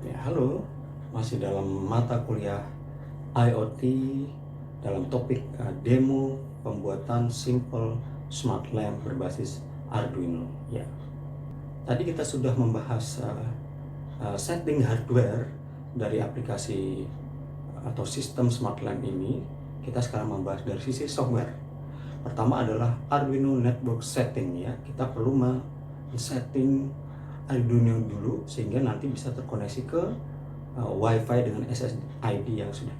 Ya, halo. Masih dalam mata kuliah IoT dalam topik demo pembuatan simple smart lamp berbasis Arduino. Ya, tadi kita sudah membahas setting hardware dari aplikasi atau sistem smart lamp ini. Kita sekarang membahas dari sisi software. Pertama adalah Arduino network setting ya. Kita perlu men-setting Arduino dulu sehingga nanti bisa terkoneksi ke WiFi dengan SSID yang sudah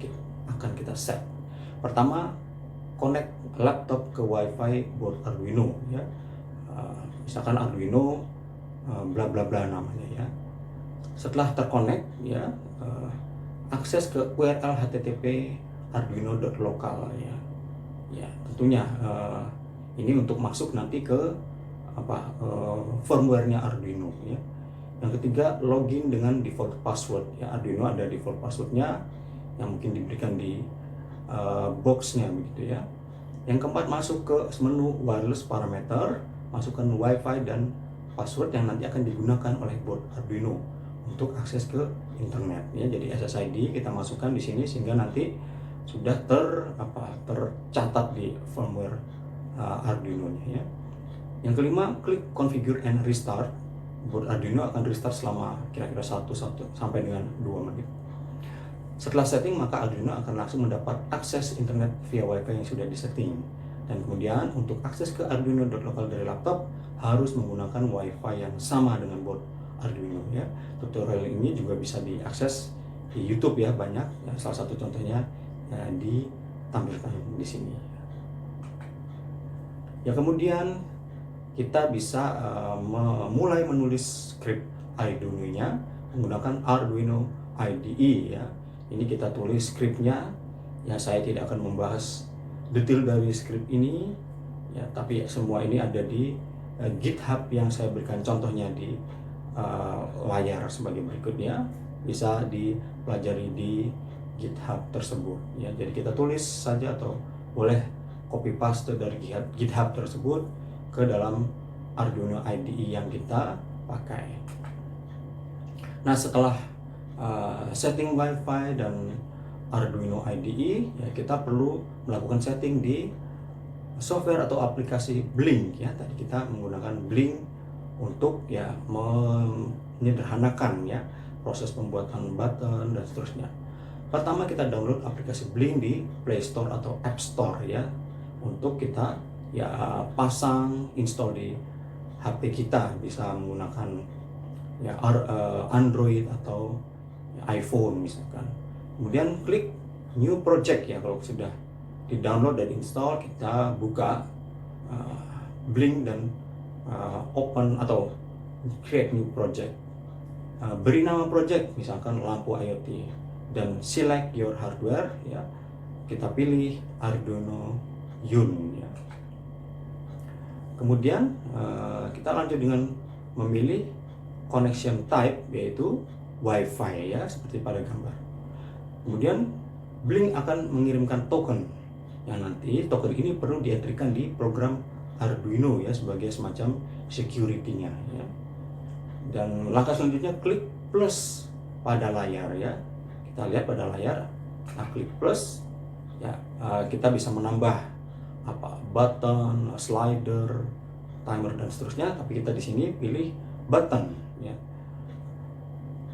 akan kita set. Pertama, connect laptop ke WiFi board Arduino ya. Misalkan Arduino bla bla bla namanya ya. Setelah terkonek ya, akses ke URL HTTP arduino.local ya. Ya, tentunya ini untuk masuk nanti ke firmware-nya Arduino ya. Yang ketiga, login dengan default password ya. Arduino ada default passwordnya yang mungkin diberikan di boxnya begitu ya. Yang keempat, masuk ke menu wireless parameter, masukkan WiFi dan password yang nanti akan digunakan oleh board Arduino untuk akses ke internet ya. Jadi SSID kita masukkan di sini sehingga nanti sudah tercatat di firmware Arduino-nya ya. Yang kelima, klik configure and restart. Board Arduino akan restart selama kira-kira 1 sampai dengan 2 menit. Setelah setting, maka Arduino akan langsung mendapat akses internet via WiFi yang sudah disetting. Dan kemudian untuk akses ke arduino.local dari laptop harus menggunakan WiFi yang sama dengan board Arduino ya. Tutorial ini juga bisa diakses di YouTube ya, banyak ya. Salah satu contohnya ya, ditampilkan di sini. Ya, kemudian kita bisa mulai menulis script Arduino-nya menggunakan Arduino IDE ya. Ini kita tulis scriptnya ya. Saya tidak akan membahas detail dari script ini ya, tapi semua ini ada di GitHub yang saya berikan contohnya di layar sebagai berikutnya. Bisa dipelajari di GitHub tersebut ya. Jadi kita tulis saja atau boleh copy paste dari GitHub tersebut ke dalam Arduino IDE yang kita pakai. Nah, setelah setting WiFi dan Arduino IDE ya, kita perlu melakukan setting di software atau aplikasi Blink ya. Tadi kita menggunakan Blink untuk ya menyederhanakan ya proses pembuatan button dan seterusnya. Pertama, kita download aplikasi Blink di Play Store atau App Store ya, untuk kita ya pasang, install di HP kita. Bisa menggunakan ya Android atau iPhone misalkan. Kemudian klik new project ya. Kalau sudah di-download dan install, kita buka Blink dan open atau create new project. Beri nama project misalkan lampu IoT dan select your hardware ya. Kita pilih Arduino Uno ya. Kemudian kita lanjut dengan memilih connection type, yaitu WiFi ya, seperti pada gambar. Kemudian Blink akan mengirimkan token yang nanti token ini perlu dientrikan di program Arduino ya, sebagai semacam security-nya ya. Dan langkah selanjutnya, klik plus pada layar ya. Kita lihat pada layar, nah klik plus ya, kita bisa menambah button, slider, timer dan seterusnya, tapi kita di sini pilih button ya.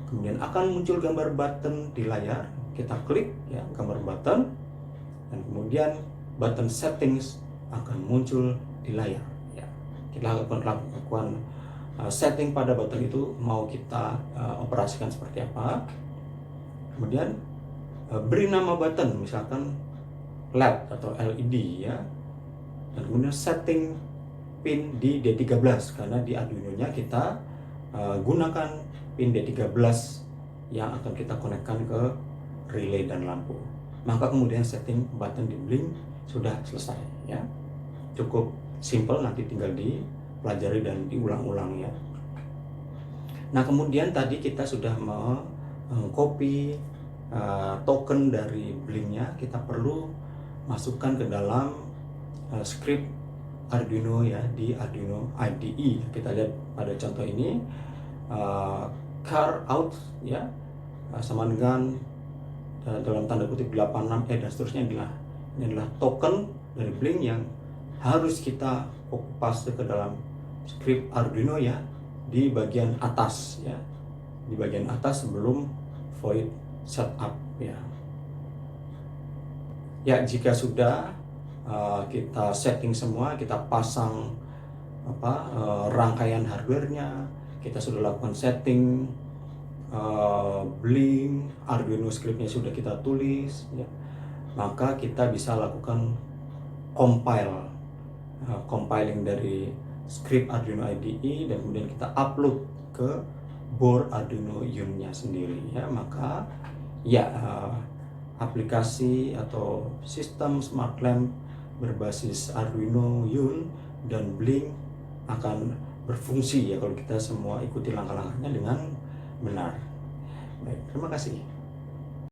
Kemudian akan muncul gambar button di layar, kita klik ya gambar button, dan kemudian button settings akan muncul di layar ya. Kita lakukan setting pada button itu, mau kita operasikan seperti apa. Kemudian beri nama button misalkan LED atau LED ya. Dan kemudian setting pin di D13, karena di Arduino-nya kita gunakan pin D13 yang akan kita konekkan ke relay dan lampu. Maka kemudian setting button di Blink sudah selesai ya. Cukup simple, nanti tinggal dipelajari dan diulang-ulang ya. Nah, kemudian tadi kita sudah copy token dari Blink-nya, kita perlu masukkan ke dalam script Arduino ya, di Arduino IDE. Kita lihat pada contoh ini car out ya. sama dengan dalam tanda kutip 86E dan seterusnya. Ini adalah token dari Blink yang harus kita paste ke dalam script Arduino ya, di bagian atas ya, di bagian atas sebelum void setup ya. Ya, jika sudah kita setting semua, kita pasang rangkaian hardware-nya, kita sudah lakukan setting Blink, Arduino script-nya sudah kita tulis ya, maka kita bisa lakukan compiling dari script Arduino IDE, dan kemudian kita upload ke board Arduino Uno-nya sendiri ya. Maka ya, aplikasi atau sistem smart lamp berbasis Arduino Uno dan Blink akan berfungsi ya kalau kita semua ikuti langkah-langkahnya dengan benar. Baik, terima kasih.